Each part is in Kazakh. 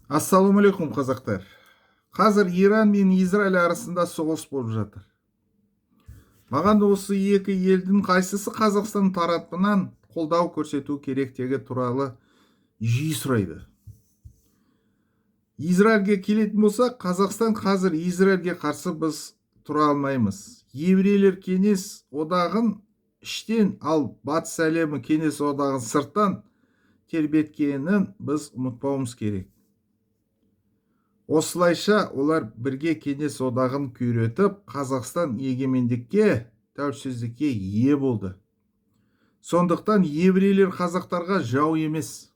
Ассалаумағалейкум қазақтар. Қазір Иран мен Израиль арасында соғыс болып жатыр. Маған осы екі елдің қайсысы Қазақстан тарапынан қолдау көрсету керектігі туралы жиі сұрайды. Израильге келетін болсақ, Қазақстан қазір Израильге қарсы біз тұра алмаймыз. Еврейлер кеңес одағын іштен, ал батыс әлемі кеңес одағын сырттан тербеткенін біз ұмытпауымыз керек. Осылайша олар бірге кеңес одағын күйретіп, Қазақстан егемендікке, тәуелсіздікке ие болды. Сондықтан еврейлер қазақтарға жау емес.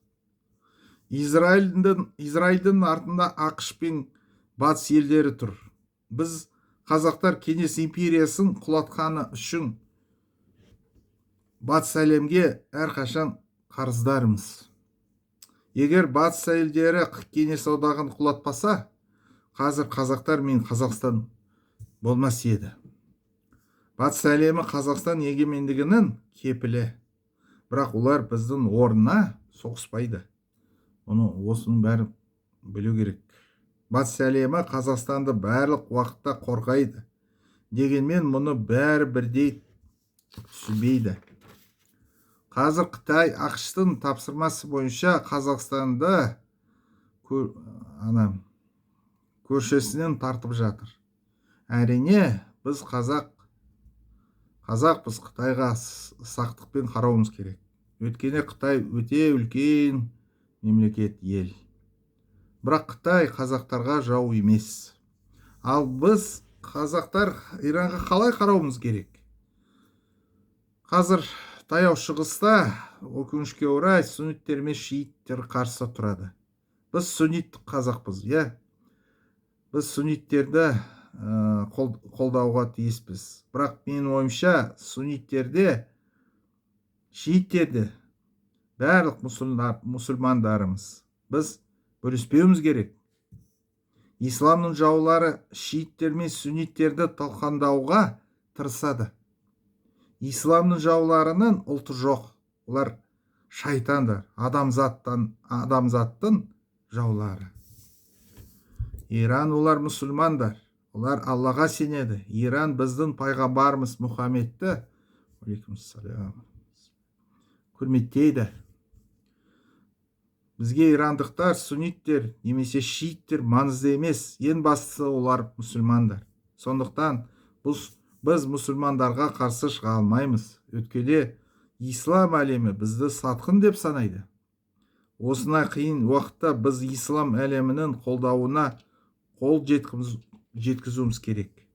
Израильдің артында ақш пен батыс елдері тұр. Біз қазақтар кеңес империясын құлатқаны үшін батыс әлемге әрқашан қарыздармыз. Егер батыс елдері кеңес одағын құлатпаса, қазір қазақтар мен Қазақстан болмас еді. Батыс әлемі Қазақстан егемендігінің кепілі. Бірақ олар біздің орнына соғыспайды. Осының бәрі білу керек. Батыс әлемі Қазақстанды барлық уақытта қорғайды. Дегенмен мұны бәрі бірдей түсінбейді. Қазір Қытай ақштың тапсырмасы бойынша Қазақстанды көршісінен тартып жатыр. Әрине, біз қазақпыз, Қытайға сақтықпен қарауымыз керек. Өйткені Қытай өте үлкен мемлекет ел. Бірақ Қытай қазақтарға жау емес. Ал біз қазақтар Иранға қалай қарауымыз керек? Қазір таяу шығыста, өкінішке орай, сунниттер мен шииттер қарсы тұрады. Біз сунниттік қазақпыз, біз сунниттерді қолдауға тиіспіз. Бірақ менің ойымша, сунниттерде, шииттерде барлық мұсылмандарымыз. Біз бөліспеуіміз керек. Исламның жаулары шииттер мен сунниттерді талқандауға тырысады. Исламның жауларының ұлты жоқ. Олар шайтандар, адамзаттың жаулары. Иран олар мұсылмандар. Олар Аллаға сенеді. Иран біздің пайғамбарымыз Мұхаммедті құрметтейді. Бізге ирандықтар, сунниттер немесе шииттер маңызды емес. Ең бастысы олар мұсылмандар. Сондықтан біз мұсылмандарға қарсы шыға алмаймыз. Өйткені ислам әлемі бізді сатқын деп санайды. Осындай қиын уақытта біз ислам әлемінің қолдауына қол жеткізуіміз керек.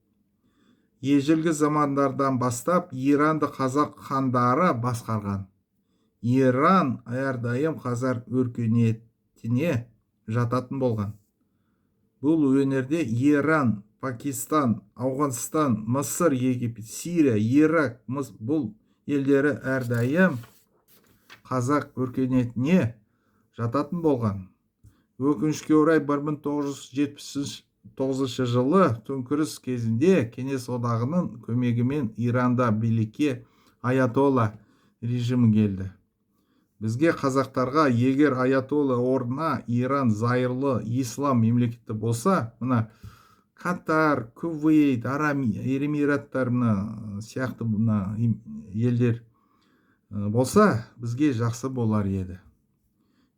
Ежелгі замандардан бастап Иранды қазақ хандары басқарған. Иран әрдайым қазақ өркениетіне жататын болған. Бұл өнерде Иран, Пакистан, Ауғанстан, Мысыр, Египет, Сирия, Ирак, бұл елдері әрдайым қазақ өркениетіне жататын болған. Өкінішке орай 1979 жылы төңкеріс кезінде кеңес одағының көмегімен Иранда билікке аятолла режимі келді. Бізге қазақтарға егер аятолла орнына Иран зайырлы ислам мемлекеті болса, мына Катар, Кувейт, Эмираттар сияқты елдер болса, бізге жақсы болар еді.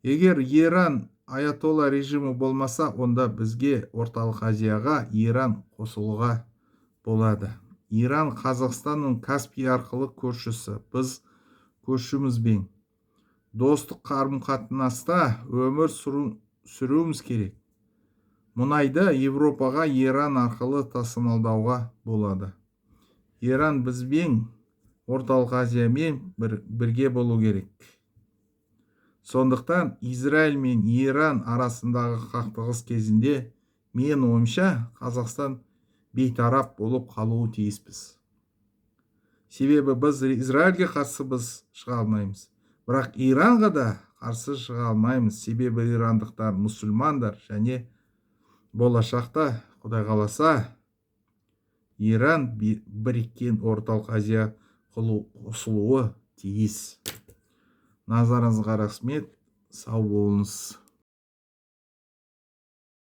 Егер Иран аятолла режимі болмаса, онда бізге Орталық Азияға Иран қосылуға болады. Иран Қазақстанның Каспий арқылы көршісі. Біз көршімізбен достық қарым-қатынаста өмір сүруіміз керек. Мұнайды Европаға Иран арқылы тасымалдауға болады. Иран бізбен Орталық Азиямен бірге болу керек. Сондықтан Израиль мен Иран арасындағы қақтығыс кезінде мен ойымша Қазақстан бейтарап болып қалуы тиіспіз. Себебі біз Израильге қарсы біз шыға алмаймыз. Бірақ Иранға да қарсы шыға алмаймыз. Себебі ирандықтар мұсылмандар және болашақта, Құдай қаласа, Иран біріккен Орталық Азия қосылуы тиіс. Назарыңызға рахмет, сау болыңыз.